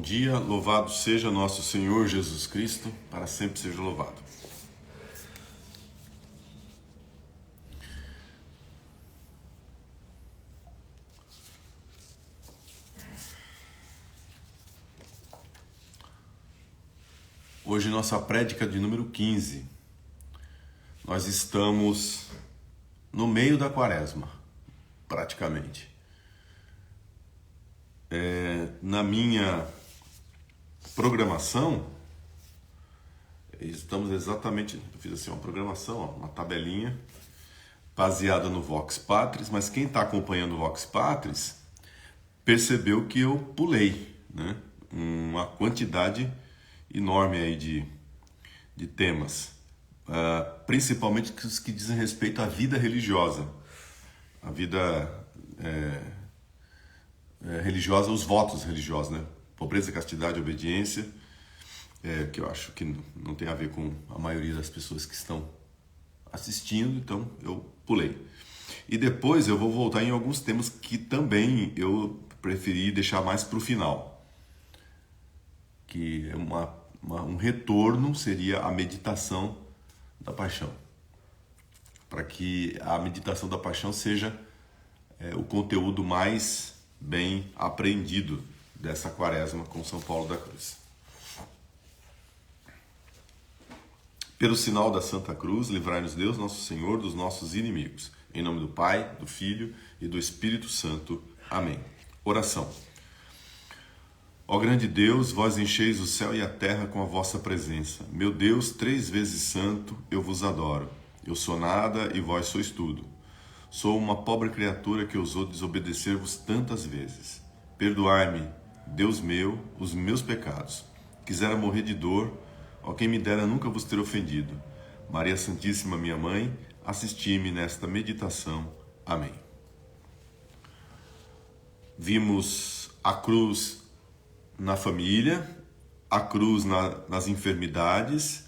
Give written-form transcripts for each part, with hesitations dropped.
Bom dia, louvado seja nosso Senhor Jesus Cristo, para sempre seja louvado. Hoje nossa prédica de número 15. Nós estamos no meio da quaresma, praticamente. Na minha programação, estamos exatamente, eu fiz assim uma programação, uma tabelinha baseada no Vox Patris, mas quem está acompanhando o Vox Patris percebeu que eu pulei, né? Uma quantidade enorme aí de temas, principalmente os que dizem respeito à vida religiosa, a vida religiosa, os votos religiosos, né? Pobreza, castidade, obediência, que eu acho que não tem a ver com a maioria das pessoas que estão assistindo, então eu pulei. E depois eu vou voltar em alguns temas que também eu preferi deixar mais para o final, que é um retorno, seria a meditação da paixão, para que a meditação da paixão seja o conteúdo mais bem aprendido dessa quaresma com São Paulo da Cruz. Pelo sinal da Santa Cruz, livrai-nos Deus, nosso Senhor, dos nossos inimigos. Em nome do Pai, do Filho e do Espírito Santo. Amém. Oração. Ó grande Deus, vós encheis o céu e a terra com a vossa presença. Meu Deus, 3 vezes santo, eu vos adoro. Eu sou nada e vós sois tudo. Sou uma pobre criatura que ousou desobedecer-vos tantas vezes. Perdoai-me, Deus meu, os meus pecados. Quisera morrer de dor, ó quem me dera nunca vos ter ofendido. Maria Santíssima, minha mãe, assisti-me nesta meditação. Amém. Vimos a cruz na família, a cruz nas enfermidades,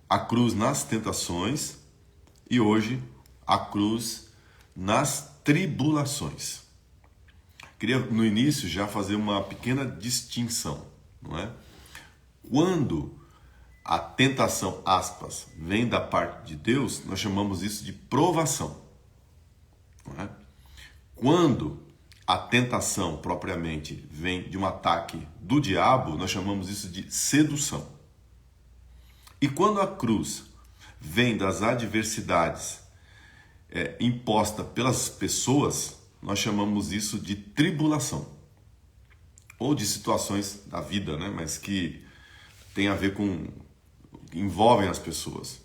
a cruz nas tentações e hoje a cruz nas tribulações. Queria no início já fazer uma pequena distinção, não é? Quando a tentação, aspas, vem da parte de Deus, nós chamamos isso de provação, não é? Quando a tentação propriamente vem de um ataque do diabo, nós chamamos isso de sedução. E quando a cruz vem das adversidades imposta pelas pessoas, nós chamamos isso de tribulação. Ou de situações da vida, né? Mas que tem a ver com... envolvem as pessoas.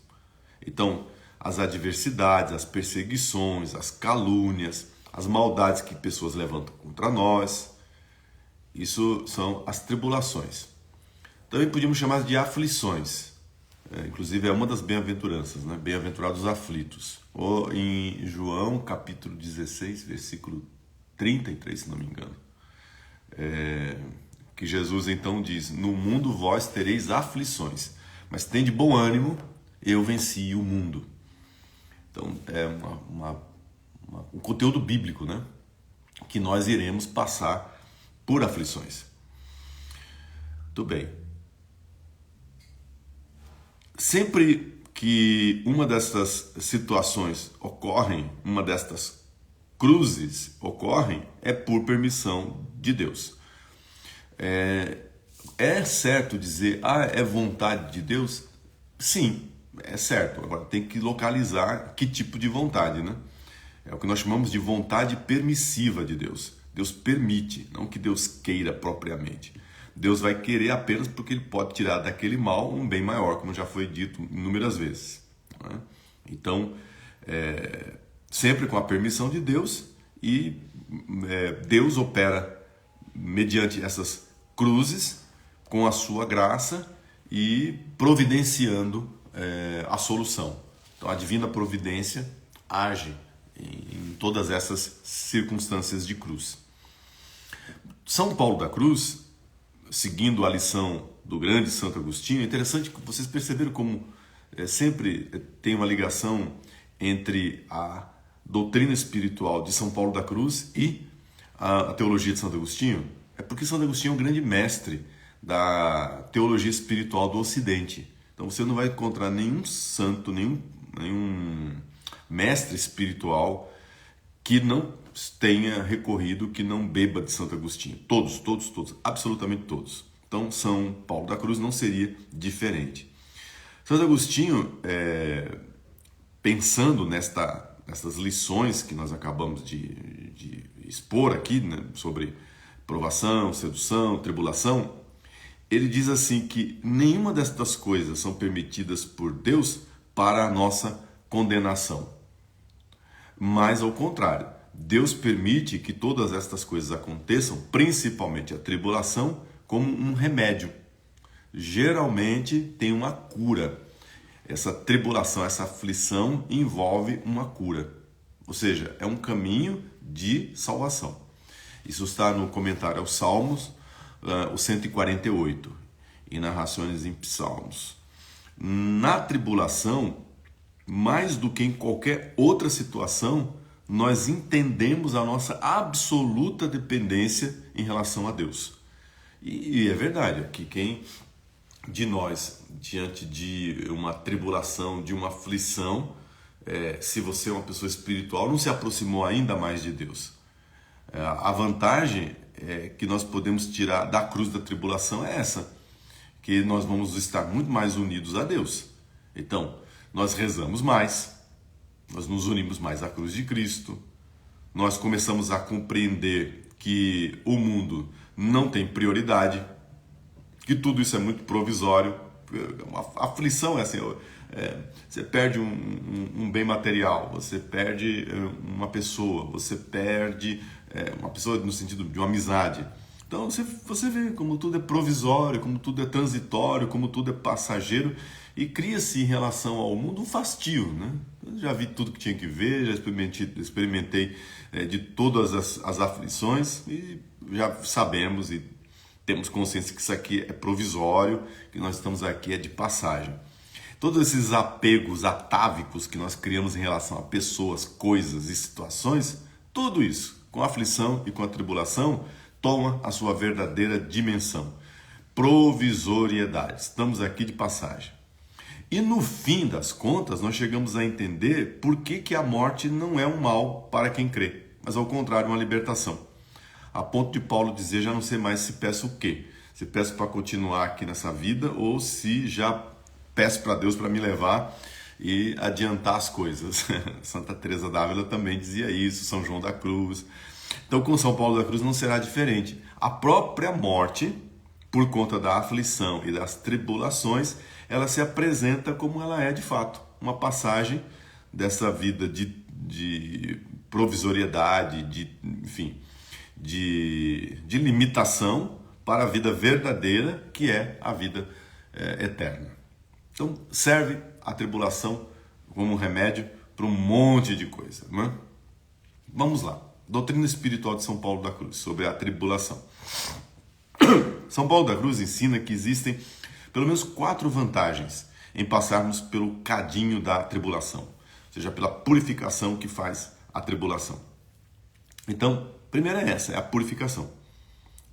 Então, as adversidades, as perseguições, as calúnias, as maldades que pessoas levantam contra nós, isso são as tribulações. Também podíamos chamar de aflições. Inclusive é uma das bem-aventuranças, né? Bem-aventurados os aflitos. Ou em João, capítulo 16, versículo 33, se não me engano. Que Jesus então diz: no mundo vós tereis aflições, mas tende bom ânimo, eu venci o mundo. Então é um conteúdo bíblico, né? Que nós iremos passar por aflições. Muito bem. Sempre que uma dessas situações ocorrem, uma destas cruzes ocorrem, é por permissão de Deus. É certo dizer, é vontade de Deus? Sim, é certo. Agora tem que localizar que tipo de vontade, né? É o que nós chamamos de vontade permissiva de Deus. Deus permite, não que Deus queira propriamente. Deus vai querer apenas porque Ele pode tirar daquele mal um bem maior, como já foi dito inúmeras vezes. Né? Então, sempre com a permissão de Deus, e Deus opera mediante essas cruzes, com a sua graça e providenciando a solução. Então, a divina providência age em todas essas circunstâncias de cruz. São Paulo da Cruz, seguindo a lição do grande Santo Agostinho, é interessante que vocês perceberam como sempre tem uma ligação entre a doutrina espiritual de São Paulo da Cruz e a teologia de Santo Agostinho. É porque Santo Agostinho é um grande mestre da teologia espiritual do Ocidente. Então você não vai encontrar nenhum santo, nenhum mestre espiritual que não tenha recorrido, que não beba de Santo Agostinho. Todos, absolutamente todos. Então São Paulo da Cruz não seria diferente. Santo Agostinho, pensando nessas lições que nós acabamos de expor aqui, né, sobre provação, sedução, tribulação, ele diz assim que nenhuma destas coisas são permitidas por Deus para a nossa condenação. Mas ao contrário, Deus permite que todas estas coisas aconteçam, principalmente a tribulação, como um remédio. Geralmente tem uma cura. Essa tribulação, essa aflição envolve uma cura. Ou seja, é um caminho de salvação. Isso está no comentário aos Salmos, o 148, e narrações em Psalmos. Na tribulação, mais do que em qualquer outra situação, nós entendemos a nossa absoluta dependência em relação a Deus. E é verdade que quem de nós, diante de uma tribulação, de uma aflição, se você é uma pessoa espiritual, não se aproximou ainda mais de Deus. A vantagem que nós podemos tirar da cruz da tribulação é essa, que nós vamos estar muito mais unidos a Deus. Então, nós rezamos mais, nós nos unimos mais à cruz de Cristo, nós começamos a compreender que o mundo não tem prioridade, que tudo isso é muito provisório. Uma aflição é assim, você perde um bem material, você perde uma pessoa, você perde uma pessoa no sentido de uma amizade. Então você vê como tudo é provisório, como tudo é transitório, como tudo é passageiro, e cria-se em relação ao mundo um fastio, né? Eu já vi tudo que tinha que ver, já experimentei de todas as aflições e já sabemos e temos consciência que isso aqui é provisório, que nós estamos aqui é de passagem. Todos esses apegos atávicos que nós criamos em relação a pessoas, coisas e situações, tudo isso, com a aflição e com a tribulação, toma a sua verdadeira dimensão. Provisoriedade. Estamos aqui de passagem. E no fim das contas, nós chegamos a entender por que a morte não é um mal para quem crê, mas ao contrário, uma libertação. A ponto de Paulo dizer, já não sei mais se peço o quê. Se peço para continuar aqui nessa vida ou se já peço para Deus para me levar e adiantar as coisas. Santa Teresa d'Ávila também dizia isso, São João da Cruz. Então, com São Paulo da Cruz não será diferente. A própria morte, por conta da aflição e das tribulações, ela se apresenta como ela é de fato. Uma passagem dessa vida de provisoriedade, de limitação para a vida verdadeira, que é a vida eterna. Então, serve a tribulação como um remédio para um monte de coisa, não é? Vamos lá. Doutrina espiritual de São Paulo da Cruz sobre a tribulação. São Paulo da Cruz ensina que existem pelo menos 4 vantagens em passarmos pelo cadinho da tribulação, ou seja, pela purificação que faz a tribulação. Então, primeira é essa, é a purificação.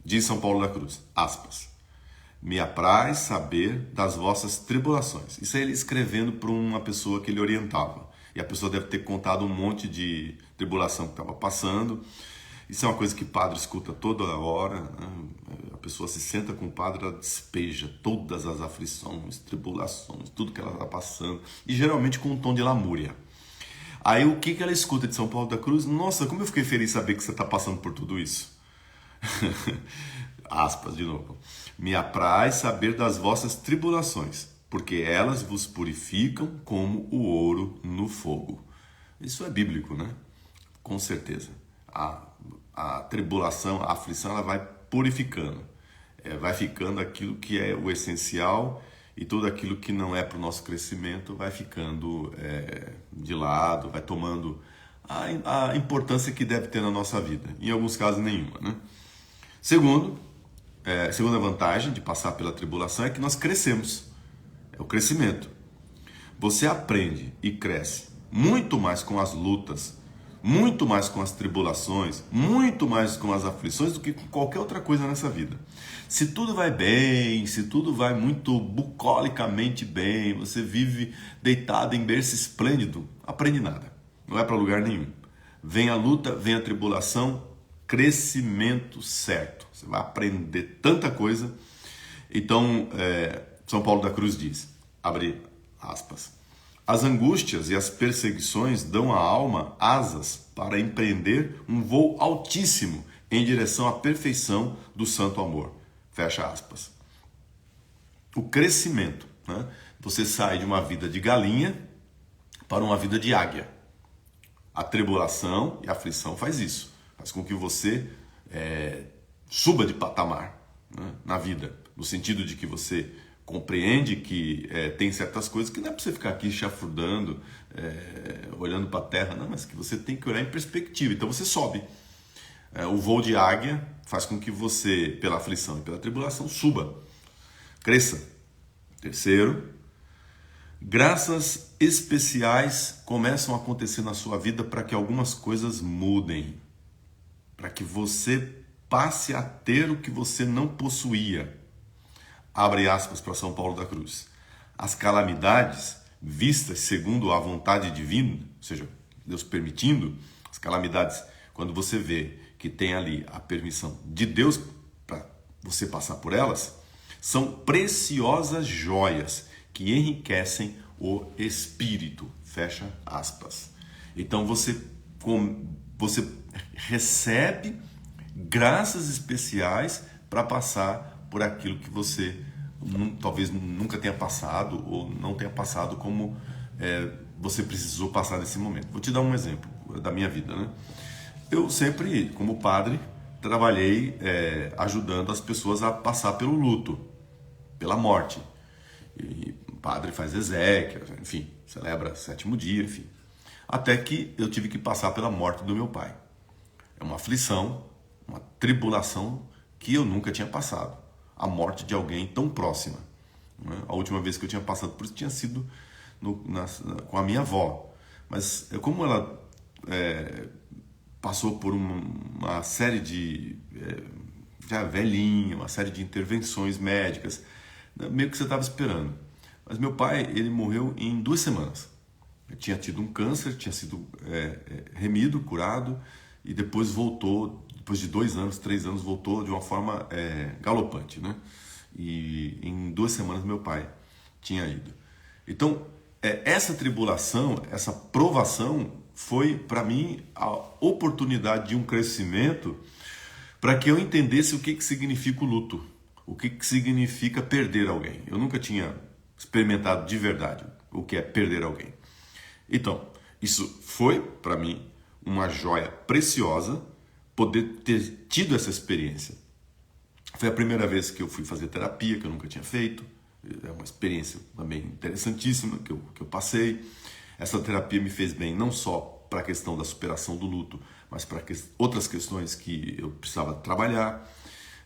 Diz São Paulo da Cruz, aspas, me apraz saber das vossas tribulações. Isso é ele escrevendo para uma pessoa que ele orientava. E a pessoa deve ter contado um monte de tribulação que estava passando. Isso é uma coisa que o padre escuta toda hora, né? A pessoa se senta com o padre, ela despeja todas as aflições, tribulações, tudo que ela está passando. E geralmente com um tom de lamúria. Aí o que ela escuta de São Paulo da Cruz? Nossa, como eu fiquei feliz de saber que você está passando por tudo isso. Aspas de novo. Me apraz saber das vossas tribulações, porque elas vos purificam como o ouro no fogo. Isso é bíblico, né? Com certeza. A tribulação, a aflição, ela vai purificando. Vai ficando aquilo que é o essencial e tudo aquilo que não é para o nosso crescimento vai ficando de lado, vai tomando a importância que deve ter na nossa vida. Em alguns casos, nenhuma, né? Segunda vantagem de passar pela tribulação é que nós crescemos. É o crescimento. Você aprende e cresce muito mais com as lutas muito mais com as tribulações, muito mais com as aflições do que com qualquer outra coisa nessa vida. Se tudo vai bem, se tudo vai muito bucolicamente bem, você vive deitado em berço esplêndido, aprende nada, não vai para lugar nenhum. Vem a luta, vem a tribulação, crescimento certo. Você vai aprender tanta coisa. Então, São Paulo da Cruz diz, abre aspas, as angústias e as perseguições dão à alma asas para empreender um voo altíssimo em direção à perfeição do santo amor. Fecha aspas. O crescimento, né? Você sai de uma vida de galinha para uma vida de águia. A tribulação e a aflição faz isso. Faz com que você suba de patamar, né, na vida. No sentido de que você compreende que tem certas coisas que não é para você ficar aqui chafurdando, olhando para a terra, não, mas que você tem que olhar em perspectiva. Então você sobe. O voo de águia faz com que você, pela aflição e pela tribulação, suba, cresça. Terceiro, graças especiais começam a acontecer na sua vida para que algumas coisas mudem, para que você passe a ter o que você não possuía. Abre aspas para São Paulo da Cruz. As calamidades vistas segundo a vontade divina, ou seja, Deus permitindo, as calamidades, quando você vê que tem ali a permissão de Deus para você passar por elas, são preciosas joias que enriquecem o espírito. Fecha aspas. Então você recebe graças especiais para passar por aquilo que você talvez nunca tenha passado ou não tenha passado como você precisou passar nesse momento. Vou te dar um exemplo da minha vida, né? Eu sempre, como padre, trabalhei ajudando as pessoas a passar pelo luto, pela morte. E o padre faz exéquia, enfim, celebra sétimo dia, enfim. Até que eu tive que passar pela morte do meu pai. É uma aflição, uma tribulação que eu nunca tinha passado. A morte de alguém tão próxima, né? A última vez que eu tinha passado por isso tinha sido com a minha avó. Mas como ela passou por uma série de... já velhinha, uma série de intervenções médicas, meio que você estava esperando. Mas meu pai, ele morreu em 2 semanas. Ele tinha tido um câncer, tinha sido remido, curado, e depois voltou, depois de 2 anos, 3 anos, voltou de uma forma galopante, né? E em 2 semanas meu pai tinha ido. Então, essa tribulação, essa provação, foi para mim a oportunidade de um crescimento para que eu entendesse o que significa o luto, o que significa perder alguém. Eu nunca tinha experimentado de verdade o que é perder alguém. Então, isso foi para mim uma joia preciosa poder ter tido essa experiência. Foi a primeira vez que eu fui fazer terapia, que eu nunca tinha feito. É uma experiência também interessantíssima que eu passei. Essa terapia me fez bem não só para a questão da superação do luto, mas para outras questões que eu precisava trabalhar.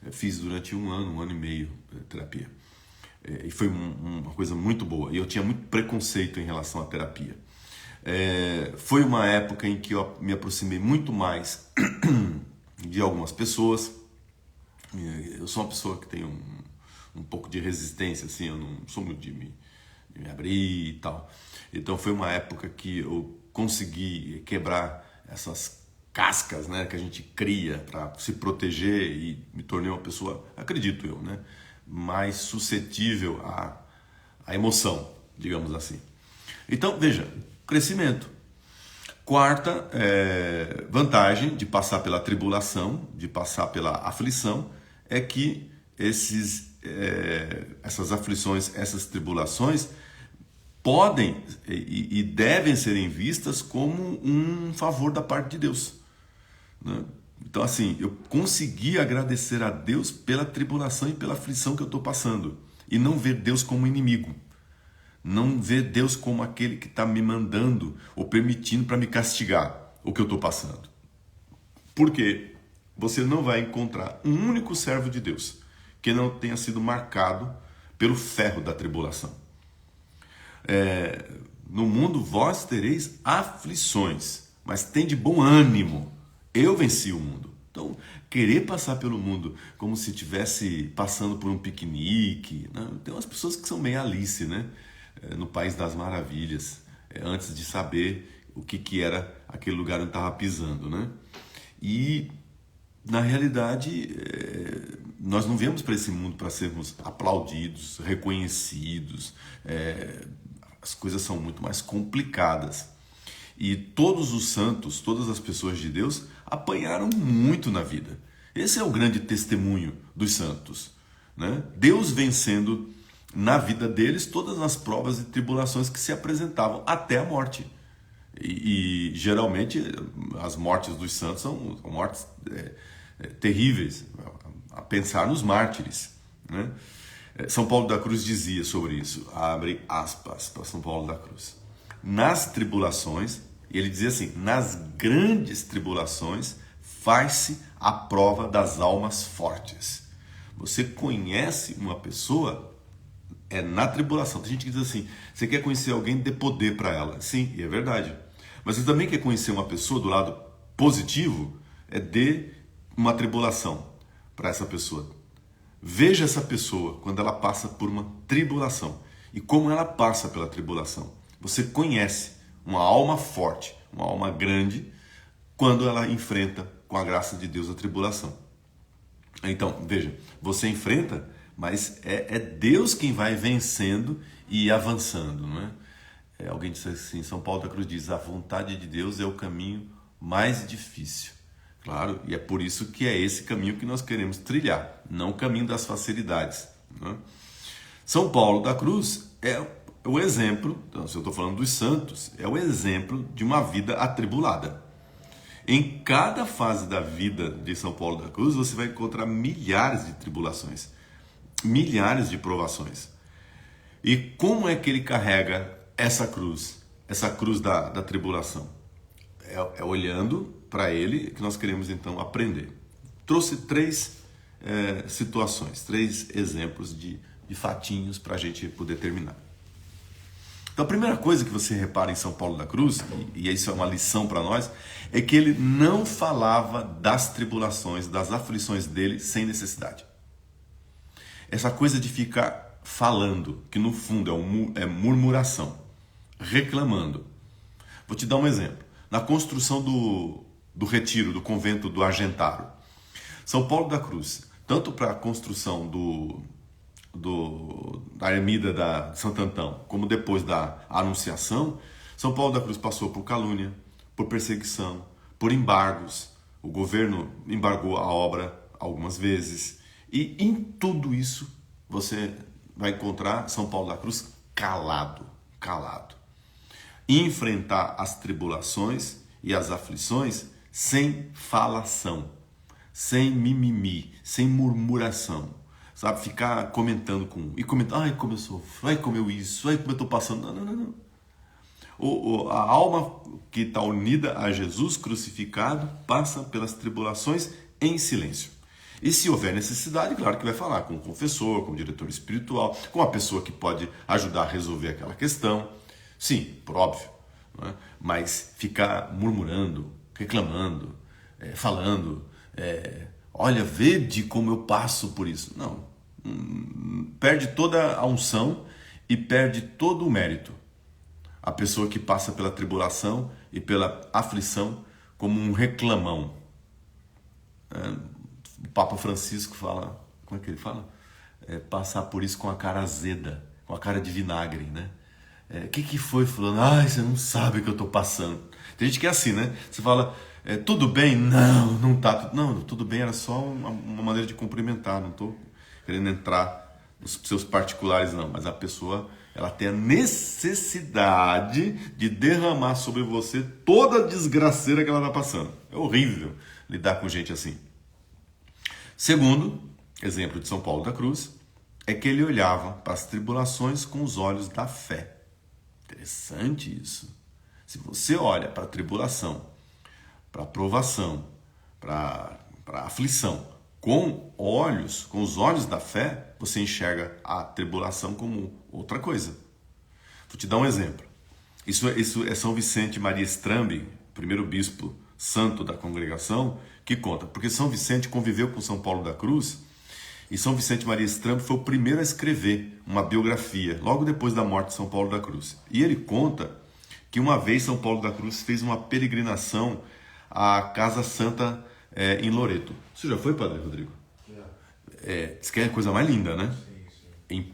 Eu fiz durante 1 ano, 1 ano e meio terapia. E foi uma coisa muito boa. E eu tinha muito preconceito em relação à terapia. Foi uma época em que eu me aproximei muito mais de algumas pessoas. Eu sou uma pessoa que tem um pouco de resistência, assim, eu não sou muito de me abrir e tal. Então foi uma época que eu consegui quebrar essas cascas, né, que a gente cria para se proteger e me tornei uma pessoa, acredito eu, né, mais suscetível à emoção, digamos assim. Então, veja, crescimento. Quarta vantagem de passar pela tribulação, de passar pela aflição, é que essas aflições, essas tribulações podem e devem serem vistas como um favor da parte de Deus, né? Então, assim, eu consegui agradecer a Deus pela tribulação e pela aflição que eu estou passando e não ver Deus como inimigo. Não ver Deus como aquele que está me mandando ou permitindo para me castigar o que eu estou passando. Porque você não vai encontrar um único servo de Deus que não tenha sido marcado pelo ferro da tribulação. No mundo vós tereis aflições, mas tem de bom ânimo. Eu venci o mundo. Então, querer passar pelo mundo como se estivesse passando por um piquenique, né? Tem umas pessoas que são meio Alice, né? No País das Maravilhas, antes de saber o que era aquele lugar onde estava pisando, né? E, na realidade, nós não viemos para esse mundo para sermos aplaudidos, reconhecidos. As coisas são muito mais complicadas. E todos os santos, todas as pessoas de Deus apanharam muito na vida. Esse é o grande testemunho dos santos, né? Deus vencendo na vida deles todas as provas e tribulações que se apresentavam até a morte. E geralmente as mortes dos santos são mortes terríveis, a pensar nos mártires, né? São Paulo da Cruz dizia sobre isso, abre aspas para São Paulo da Cruz. Nas tribulações, ele dizia assim, nas grandes tribulações faz-se a prova das almas fortes. Você conhece uma pessoa na tribulação. Tem gente que diz assim, você quer conhecer alguém, dê poder para ela. Sim, e é verdade. Mas você também quer conhecer uma pessoa do lado positivo, dê uma tribulação para essa pessoa. Veja essa pessoa quando ela passa por uma tribulação e como ela passa pela tribulação. Você conhece uma alma forte, uma alma grande, quando ela enfrenta, com a graça de Deus, a tribulação. Então, veja, você enfrenta, mas é Deus quem vai vencendo e avançando, não é? Alguém disse assim, São Paulo da Cruz diz, a vontade de Deus é o caminho mais difícil. Claro, e é por isso que é esse caminho que nós queremos trilhar, não o caminho das facilidades, não é? São Paulo da Cruz é o exemplo, então, se eu estou falando dos santos, é o exemplo de uma vida atribulada. Em cada fase da vida de São Paulo da Cruz, você vai encontrar milhares de tribulações, milhares de provações. E como é que ele carrega essa cruz da tribulação? É olhando para ele que nós queremos então aprender. Trouxe três situações, três exemplos de fatinhos para a gente poder terminar. Então a primeira coisa que você repara em São Paulo da Cruz, e isso é uma lição para nós, é que ele não falava das tribulações, das aflições dele sem necessidade. Essa coisa de ficar falando, que no fundo é murmuração, reclamando. Vou te dar um exemplo. Na construção do retiro, do convento do Argentaro, São Paulo da Cruz, tanto para a construção da ermida de Santo Antão, como depois da Anunciação, São Paulo da Cruz passou por calúnia, por perseguição, por embargos. O governo embargou a obra algumas vezes. E em tudo isso você vai encontrar São Paulo da Cruz calado. Enfrentar as tribulações e as aflições sem falação, sem mimimi, sem murmuração. Sabe, ficar comentando com um. E comentar, ai como eu sofro, ai como eu isso, ai como eu estou passando. Não. A alma que está unida a Jesus crucificado passa pelas tribulações em silêncio. E se houver necessidade, claro que vai falar com o confessor, com o diretor espiritual, com a pessoa que pode ajudar a resolver aquela questão. Sim, por óbvio. Não é? Mas ficar murmurando, reclamando, falando... olha, vede como eu passo por isso. Não, perde toda a unção e perde todo o mérito. A pessoa que passa pela tribulação e pela aflição como um reclamão. O Papa Francisco fala, como é que ele fala? Passar por isso com a cara azeda, com a cara de vinagre, né? O que foi fulano? Ai, você não sabe o que eu estou passando. Tem gente que é assim, né? Você fala... tudo bem? Não tá. Não, tudo bem, era só uma maneira de cumprimentar. Não estou querendo entrar nos seus particulares, não. Mas a pessoa, ela tem a necessidade de derramar sobre você toda a desgraceira que ela está passando. É horrível lidar com gente assim. Segundo exemplo de São Paulo da Cruz é que ele olhava para as tribulações com os olhos da fé. Interessante isso. Se você olha para a tribulação, para a provação, para a aflição, com os olhos da fé, você enxerga a tribulação como outra coisa. Vou te dar um exemplo. Isso é São Vicente Maria Strambi, primeiro bispo santo da congregação, que conta, porque São Vicente conviveu com São Paulo da Cruz, e São Vicente Maria Estrampo foi o primeiro a escrever uma biografia, logo depois da morte de São Paulo da Cruz. E ele conta que uma vez São Paulo da Cruz fez uma peregrinação à Casa Santa em Loreto. Você já foi, Padre Rodrigo? Já. Diz que é a coisa mais linda, né? Sim.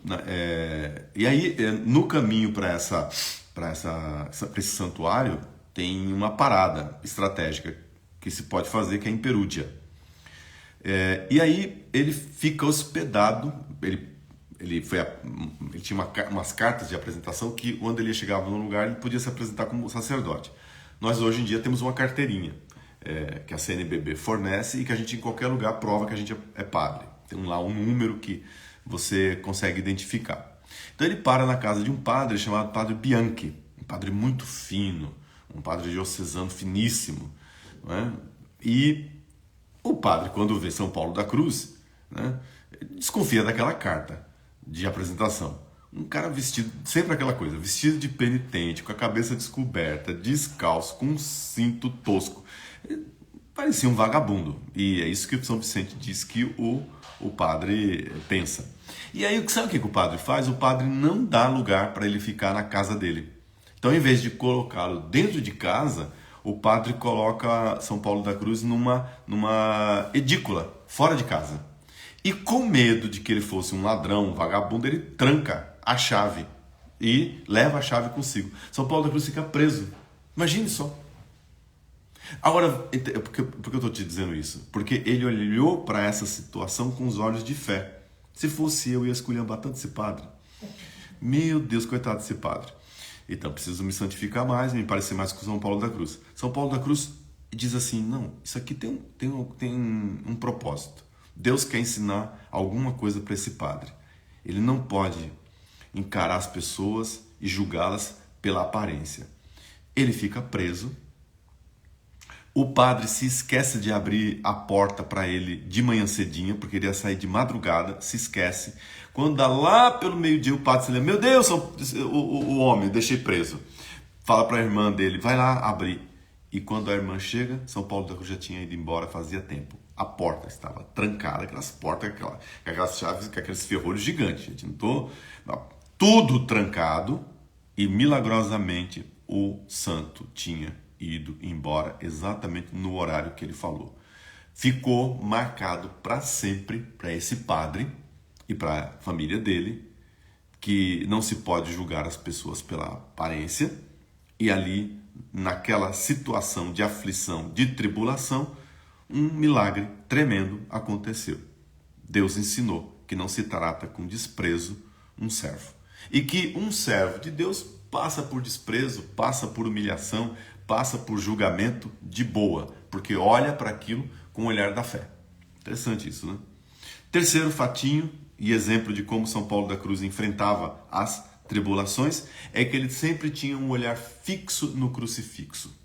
E aí, no caminho para esse santuário, tem uma parada estratégica que se pode fazer, que é em Perúdia. E aí ele fica hospedado, ele tinha umas cartas de apresentação que quando ele chegava num lugar ele podia se apresentar como sacerdote. Nós hoje em dia temos uma carteirinha que a CNBB fornece e que a gente em qualquer lugar prova que a gente é padre. Tem lá um número que você consegue identificar. Então ele para na casa de um padre chamado Padre Bianchi, um padre muito fino, um padre diocesano finíssimo, não é? E o padre, quando vê São Paulo da Cruz, né, desconfia daquela carta de apresentação. Um cara vestido, sempre aquela coisa, vestido de penitente, com a cabeça descoberta, descalço, com um cinto tosco. Parecia um vagabundo. E é isso que São Vicente diz que o padre pensa. E aí, sabe o que o padre faz? O padre não dá lugar para ele ficar na casa dele. Então, em vez de colocá-lo dentro de casa, o padre coloca São Paulo da Cruz numa edícula, fora de casa. E com medo de que ele fosse um ladrão, um vagabundo, ele tranca a chave e leva a chave consigo. São Paulo da Cruz fica preso. Imagine só. Agora, por que eu estou te dizendo isso? Porque ele olhou para essa situação com os olhos de fé. Se fosse eu ia esculhambar tanto esse padre. Meu Deus, coitado desse padre. Então, preciso me santificar mais, me parecer mais com São Paulo da Cruz. São Paulo da Cruz diz assim, não, isso aqui tem um propósito. Deus quer ensinar alguma coisa para esse padre. Ele não pode encarar as pessoas e julgá-las pela aparência. Ele fica preso. O padre se esquece de abrir a porta para ele de manhã cedinha, porque ele ia sair de madrugada, se esquece. Quando dá lá pelo meio-dia, o padre se lembra, meu Deus, o homem, deixei preso. Fala para a irmã dele, vai lá abrir. E quando a irmã chega, São Paulo da Cruz já tinha ido embora fazia tempo. A porta estava trancada, aquelas portas, aquelas chaves, com aqueles ferrolhos gigantes. Gente, tudo trancado e milagrosamente o santo tinha ido embora exatamente no horário que ele falou. Ficou marcado para sempre para esse padre e para a família dele que não se pode julgar as pessoas pela aparência, e ali, naquela situação de aflição, de tribulação, um milagre tremendo aconteceu. Deus ensinou que não se trata com desprezo um servo, e que um servo de Deus passa por desprezo, passa por humilhação, passa por julgamento de boa, porque olha para aquilo com o olhar da fé. Interessante isso, né? Terceiro fatinho e exemplo de como São Paulo da Cruz enfrentava as tribulações é que ele sempre tinha um olhar fixo no crucifixo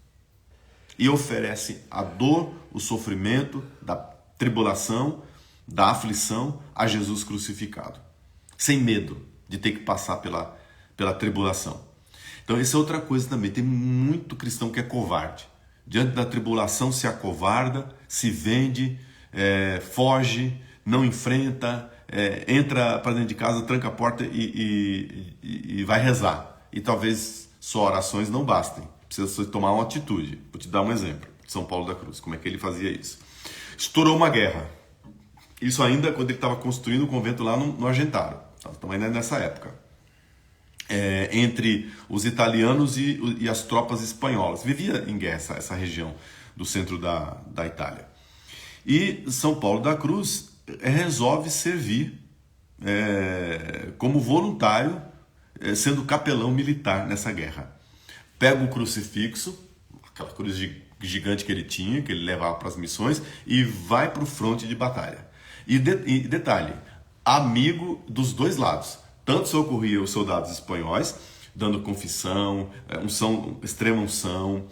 e oferece a dor, o sofrimento da tribulação, da aflição a Jesus crucificado, sem medo de ter que passar pela tribulação. Então, essa é outra coisa também. Tem muito cristão que é covarde. Diante da tribulação se acovarda, se vende, foge, não enfrenta, entra para dentro de casa, tranca a porta e vai rezar. E talvez só orações não bastem. Precisa tomar uma atitude. Vou te dar um exemplo de São Paulo da Cruz. Como é que ele fazia isso? Estourou uma guerra. Isso ainda quando ele estava construindo o convento lá no Argentaro. Estamos ainda nessa época. Entre os italianos e as tropas espanholas. Vivia em guerra essa região do centro da Itália. E São Paulo da Cruz resolve servir como voluntário, sendo capelão militar nessa guerra. Pega o crucifixo, aquela cruz gigante que ele tinha, que ele levava para as missões, e vai para o fronte de batalha. E detalhe, amigo dos dois lados. Tanto socorria os soldados espanhóis, dando confissão, extrema unção,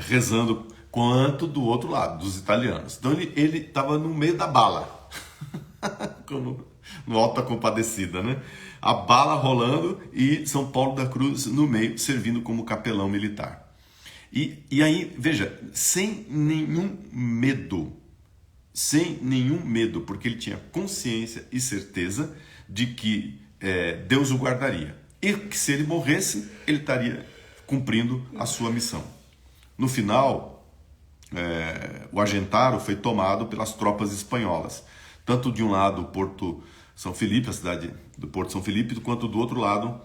rezando, quanto do outro lado, dos italianos. Então ele estava no meio da bala, como no Alto da Compadecida, né? A bala rolando e São Paulo da Cruz no meio, servindo como capelão militar. E aí, veja, sem nenhum medo, porque ele tinha consciência e certeza de que Deus o guardaria. E que se ele morresse, ele estaria cumprindo a sua missão. No final, o Argentaro foi tomado pelas tropas espanholas. Tanto de um lado o Porto São Felipe, a cidade do Porto São Felipe, quanto do outro lado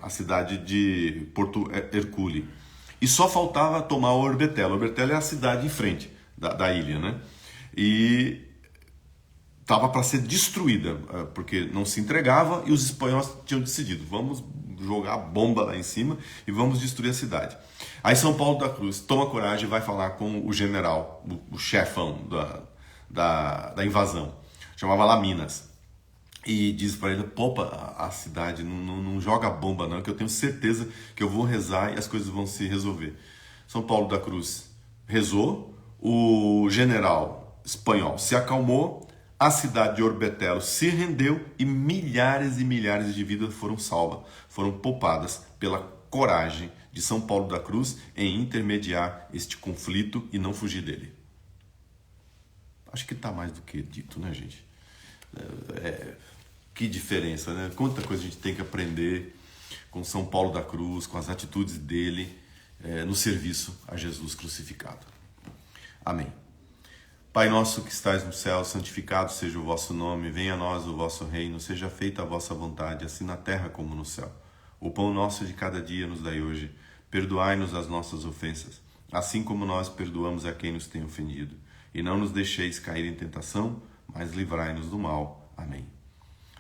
a cidade de Porto Hercule. E só faltava tomar o Orbitello. O Orbitello é a cidade em frente da ilha, né? E estava para ser destruída, porque não se entregava e os espanhóis tinham decidido, vamos jogar bomba lá em cima e vamos destruir a cidade. Aí São Paulo da Cruz toma coragem e vai falar com o general, o chefão da invasão, chamava Laminas. E diz para ele, poupa a cidade, não joga bomba não, que eu tenho certeza que eu vou rezar e as coisas vão se resolver. São Paulo da Cruz rezou, o general espanhol se acalmou, a cidade de Orbitello se rendeu e milhares de vidas foram salvas, foram poupadas pela coragem de São Paulo da Cruz em intermediar este conflito e não fugir dele. Acho que está mais do que dito, né, gente? Que diferença, né? Quanta coisa a gente tem que aprender com São Paulo da Cruz, com as atitudes dele no serviço a Jesus crucificado. Amém. Pai nosso que estais no céu, santificado seja o vosso nome, venha a nós o vosso reino, seja feita a vossa vontade, assim na terra como no céu. O pão nosso de cada dia nos dai hoje, perdoai-nos as nossas ofensas, assim como nós perdoamos a quem nos tem ofendido. E não nos deixeis cair em tentação, mas livrai-nos do mal. Amém.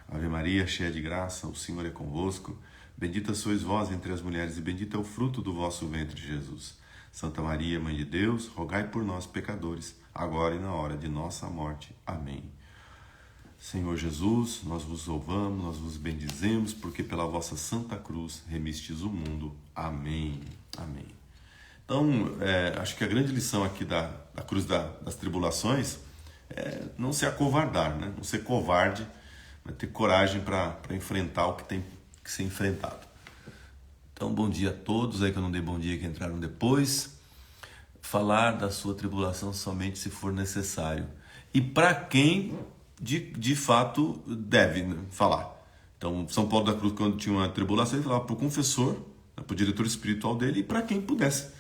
Ave Maria, cheia de graça, o Senhor é convosco. Bendita sois vós entre as mulheres e bendito é o fruto do vosso ventre, Jesus. Santa Maria, Mãe de Deus, rogai por nós, pecadores, agora e na hora de nossa morte. Amém. Senhor Jesus, nós vos louvamos, nós vos bendizemos, porque pela vossa santa cruz remistes o mundo. Amém. Amém. Então, acho que a grande lição aqui da cruz das tribulações é não se acovardar, né? Não ser covarde, mas ter coragem para enfrentar o que tem que ser enfrentado. Então, bom dia a todos aí que eu não dei bom dia, que entraram depois. Falar da sua tribulação somente se for necessário. E para quem de fato deve, né, falar. Então, São Paulo da Cruz, quando tinha uma tribulação, ele falava para o confessor, né, para o diretor espiritual dele e para quem pudesse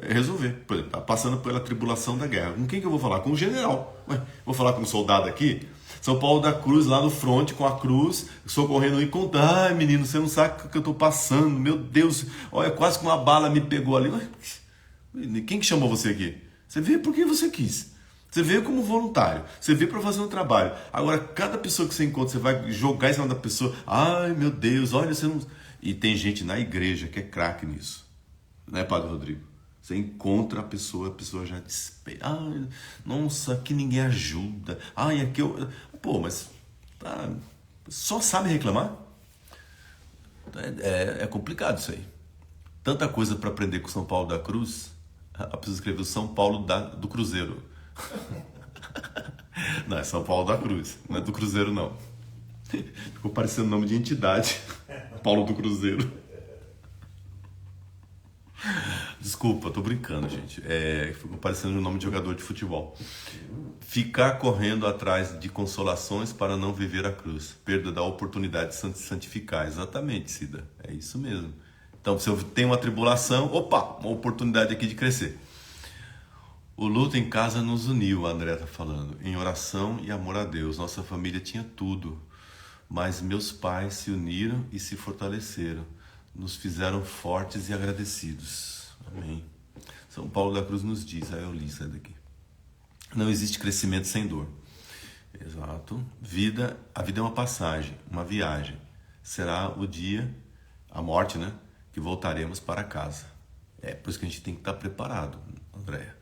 resolver. Por exemplo, está passando pela tribulação da guerra. Com quem que eu vou falar? Com o general. Ué, vou falar com um soldado aqui? São Paulo da Cruz lá no fronte com a cruz, socorrendo e contando. Ai, menino, você não sabe o que eu estou passando. Meu Deus, olha, quase que uma bala me pegou ali. Quem que chamou você aqui? Você veio porque você quis. Você veio como voluntário. Você veio para fazer um trabalho. Agora, cada pessoa que você encontra, você vai jogar em cima da pessoa. Ai, meu Deus, olha, você não... E tem gente na igreja que é craque nisso. Né, Padre Rodrigo? Você encontra a pessoa já desespera. Ai, nossa, aqui ninguém ajuda. Ai, aqui eu... Pô, mas só sabe reclamar? É complicado isso aí. Tanta coisa para aprender com São Paulo da Cruz. Eu preciso escrever o São Paulo do Cruzeiro. Não, é São Paulo da Cruz. Não é do Cruzeiro, não. Ficou parecendo nome de entidade. Paulo do Cruzeiro. Desculpa, tô brincando, gente. Ficou parecendo o nome de jogador de futebol. Ficar correndo atrás de consolações para não viver a cruz. Perda da oportunidade de se santificar. Exatamente, Cida. É isso mesmo. Então, se eu tenho uma tribulação, opa, uma oportunidade aqui de crescer. O luto em casa nos uniu, a André está falando, em oração e amor a Deus. Nossa família tinha tudo, mas meus pais se uniram e se fortaleceram. Nos fizeram fortes e agradecidos. Amém. São Paulo da Cruz nos diz, eu li isso daqui. Não existe crescimento sem dor. Exato. A vida é uma passagem, uma viagem. Será o dia, a morte, né, que voltaremos para casa. É por isso que a gente tem que estar preparado, Andréia.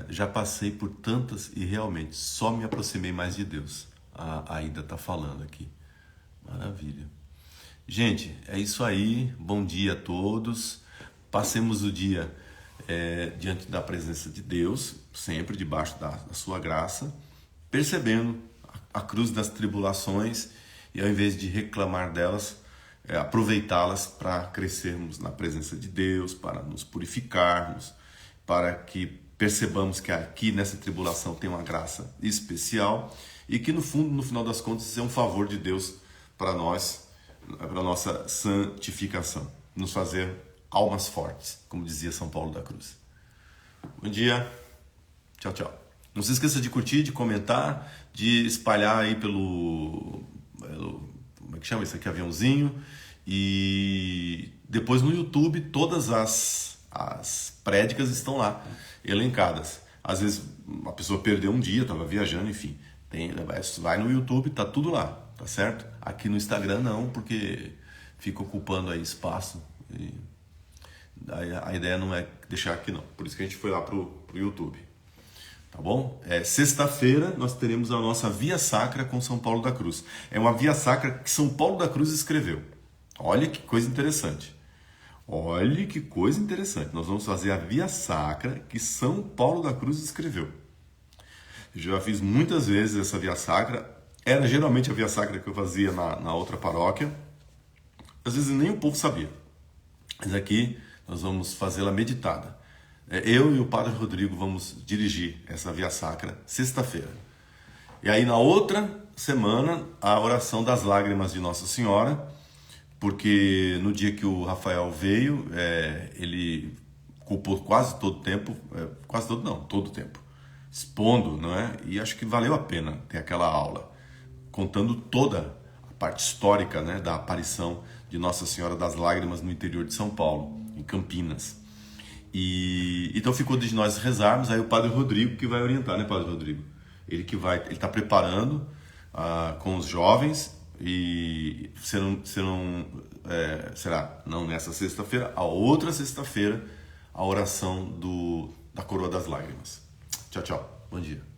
Já passei por tantas e realmente só me aproximei mais de Deus. A Aida está falando aqui. Maravilha. Gente, é isso aí. Bom dia a todos. Passemos o dia diante da presença de Deus, sempre debaixo da sua graça, percebendo a cruz das tribulações e ao invés de reclamar delas, aproveitá-las para crescermos na presença de Deus, para nos purificarmos, para que percebamos que aqui nessa tribulação tem uma graça especial e que no fundo, no final das contas, isso é um favor de Deus para nós, para a nossa santificação, nos fazer almas fortes, como dizia São Paulo da Cruz. Bom dia, tchau, tchau. Não se esqueça de curtir, de comentar, de espalhar aí pelo como é que chama esse aqui, aviãozinho, e depois no YouTube todas as prédicas estão lá, elencadas. Às vezes a pessoa perdeu um dia, estava viajando, enfim, vai no YouTube, tá tudo lá, tá certo? Aqui no Instagram não, porque fica ocupando aí espaço, e a ideia não é deixar aqui não, por isso que a gente foi lá pro YouTube. Tá bom? Sexta-feira nós teremos a nossa Via Sacra com São Paulo da Cruz. É uma Via Sacra que São Paulo da Cruz escreveu. Olha que coisa interessante. Olha que coisa interessante. Nós vamos fazer a Via Sacra que São Paulo da Cruz escreveu. Eu já fiz muitas vezes essa Via Sacra. Era geralmente a Via Sacra que eu fazia na outra paróquia. Às vezes nem o povo sabia. Mas aqui nós vamos fazê-la meditada. Eu e o Padre Rodrigo vamos dirigir essa Via Sacra sexta-feira. E aí na outra semana, a oração das lágrimas de Nossa Senhora, porque no dia que o Rafael veio, ele culpou quase todo o tempo, todo o tempo, expondo, não é? E acho que valeu a pena ter aquela aula, contando toda a parte histórica, né, da aparição de Nossa Senhora das Lágrimas no interior de São Paulo, em Campinas. E então ficou de nós rezarmos, aí o Padre Rodrigo que vai orientar, né, Padre Rodrigo? Ele está preparando com os jovens, e será não nessa sexta-feira, a outra sexta-feira, a oração da Coroa das Lágrimas. Tchau, tchau. Bom dia.